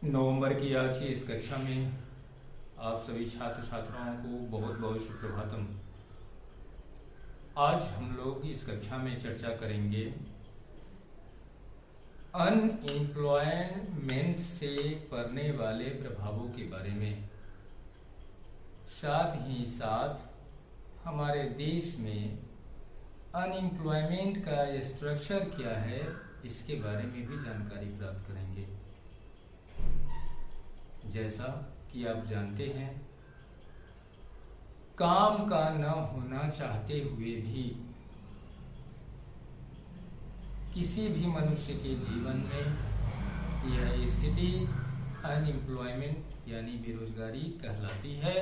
नवंबर की आज की इस कक्षा में आप सभी छात्र छात्राओं को बहुत बहुत सुप्रभातम। आज हम लोग इस कक्षा में चर्चा करेंगे अनएम्प्लॉयमेंट से पड़ने वाले प्रभावों के बारे में। साथ ही साथ हमारे देश में अनएम्प्लॉयमेंट का स्ट्रक्चर क्या है, इसके बारे में भी जानकारी प्राप्त करेंगे। जैसा कि आप जानते हैं, काम का न होना चाहते हुए भी किसी भी मनुष्य के जीवन में यह स्थिति अनएम्प्लॉयमेंट यानी बेरोजगारी कहलाती है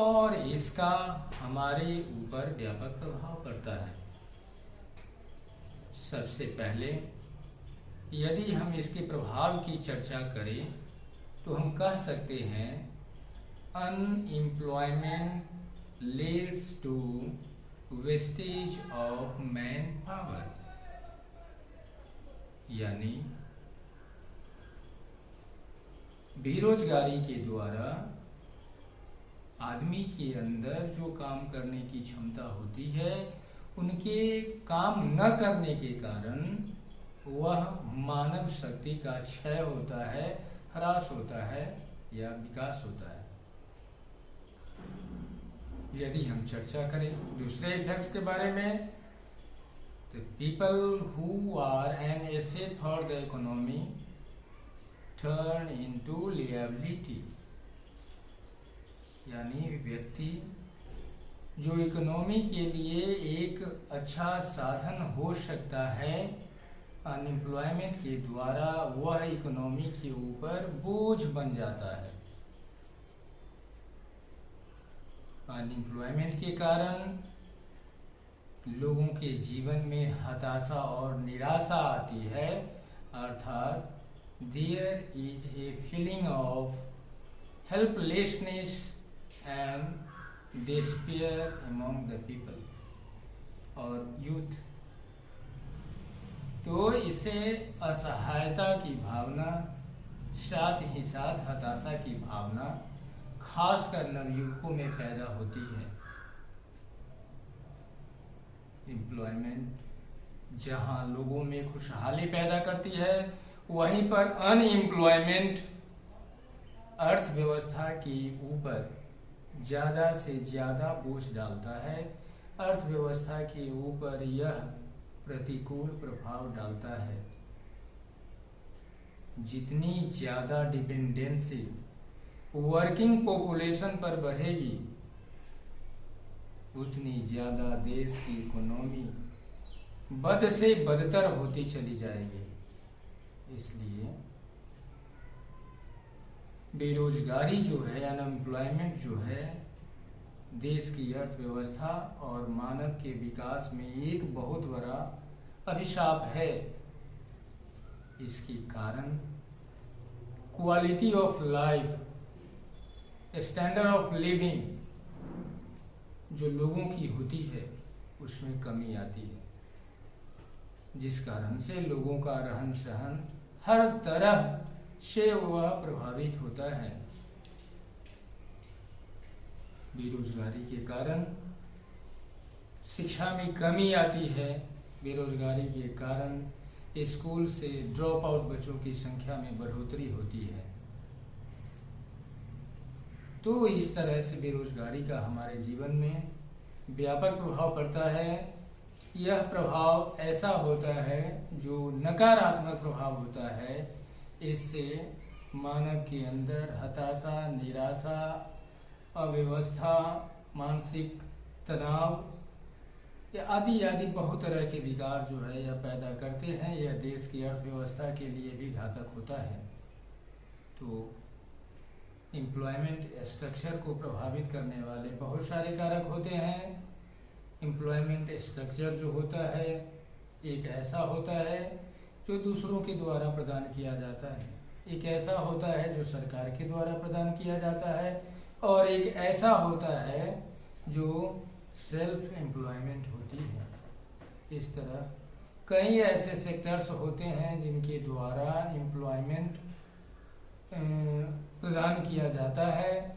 और इसका हमारे ऊपर व्यापक प्रभाव पड़ता है। सबसे पहले यदि हम इसके प्रभाव की चर्चा करें तो हम कह सकते हैं unemployment leads to wastage of manpower, यानी बेरोजगारी के द्वारा आदमी के अंदर जो काम करने की क्षमता होती है, उनके काम न करने के कारण वह मानव शक्ति का क्षय होता है, ह्रास होता है या विकास होता है। यदि हम चर्चा करें दूसरे इफेक्ट्स के बारे में, तो people who are an asset for the economy turn into liability, यानी व्यक्ति जो इकोनॉमी के लिए एक अच्छा साधन हो सकता है, अनएम्प्लॉयमेंट के द्वारा वह इकोनॉमी के ऊपर बोझ बन जाता है। अनएम्प्लॉयमेंट के कारण लोगों के जीवन में हताशा और निराशा आती है, अर्थात there is a feeling of helplessness and despair among the people और यूथ। तो इसे असहायता की भावना, साथ ही साथ हताशा की भावना खासकर नवयुवकों में पैदा होती है। एम्प्लॉयमेंट जहां लोगों में खुशहाली पैदा करती है, वहीं पर अनएम्प्लॉयमेंट अर्थव्यवस्था के ऊपर ज्यादा से ज्यादा बोझ डालता है। अर्थव्यवस्था के ऊपर यह प्रतिकूल प्रभाव डालता है। जितनी ज्यादा डिपेंडेंसी वर्किंग पॉपुलेशन पर बढ़ेगी, उतनी ज्यादा देश की इकोनॉमी बद से बदतर होती चली जाएगी। इसलिए बेरोजगारी जो है, अनएम्प्लॉयमेंट जो है, देश की अर्थव्यवस्था और मानव के विकास में एक बहुत बड़ा अभिशाप है। इसके कारण quality of life, standard of living जो लोगों की होती है, उसमें कमी आती है, जिस कारण से लोगों का रहन सहन हर तरह से वह प्रभावित होता है। बेरोजगारी के कारण शिक्षा में कमी आती है। बेरोजगारी के कारण स्कूल से ड्रॉप आउट बच्चों की संख्या में बढ़ोतरी होती है। तो इस तरह से बेरोजगारी का हमारे जीवन में व्यापक प्रभाव पड़ता है। यह प्रभाव ऐसा होता है जो नकारात्मक प्रभाव होता है। इससे मानव के अंदर हताशा, निराशा, अव्यवस्था, मानसिक तनाव आदि आदि बहुत तरह के विकार जो है यह पैदा करते हैं। यह देश की अर्थव्यवस्था के लिए भी घातक होता है। तो एम्प्लॉयमेंट स्ट्रक्चर को प्रभावित करने वाले बहुत सारे कारक होते हैं। एम्प्लॉयमेंट स्ट्रक्चर जो होता है, एक ऐसा होता है जो दूसरों के द्वारा प्रदान किया जाता है, एक ऐसा होता है जो सरकार के द्वारा प्रदान किया जाता है, और एक ऐसा होता है जो सेल्फ एम्प्लॉयमेंट होती है। इस तरह कई ऐसे सेक्टर्स होते हैं जिनके द्वारा एम्प्लॉयमेंट प्रदान किया जाता है।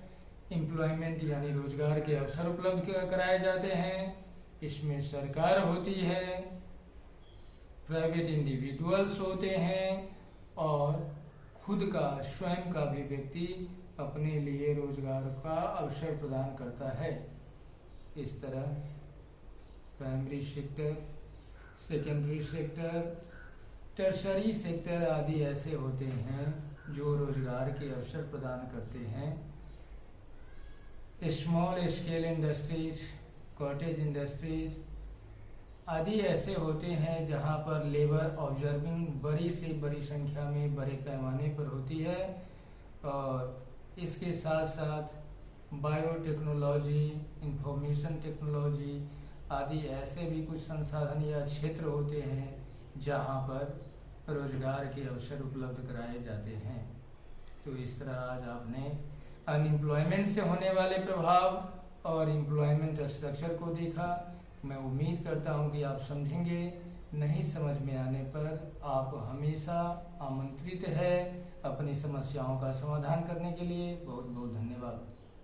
एम्प्लॉयमेंट यानी रोजगार के अवसर उपलब्ध कराए जाते हैं। इसमें सरकार होती है, प्राइवेट इंडिविजुअल्स होते हैं और खुद का स्वयं का भी व्यक्ति अपने लिए रोजगार का अवसर प्रदान करता है। इस तरह primary sector, secondary sector, tertiary sector आदि ऐसे होते हैं जो रोजगार के अवसर प्रदान करते हैं। Small scale industries, cottage industries आदि ऐसे होते हैं जहां पर लेबर ऑब्जर्विंग बड़ी से बड़ी संख्या में बड़े पैमाने पर होती है। और इसके साथ साथ बायोटेक्नोलॉजी, इंफॉर्मेशन टेक्नोलॉजी आदि ऐसे भी कुछ संसाधन या क्षेत्र होते हैं जहां पर रोजगार के अवसर उपलब्ध कराए जाते हैं। तो इस तरह आज आपने अनएम्प्लॉयमेंट से होने वाले प्रभाव और एम्प्लॉयमेंट स्ट्रक्चर को देखा। मैं उम्मीद करता हूं कि आप समझेंगे। नहीं समझ में आने पर आप हमेशा आमंत्रित है अपनी समस्याओं का समाधान करने के लिए। बहुत बहुत धन्यवाद।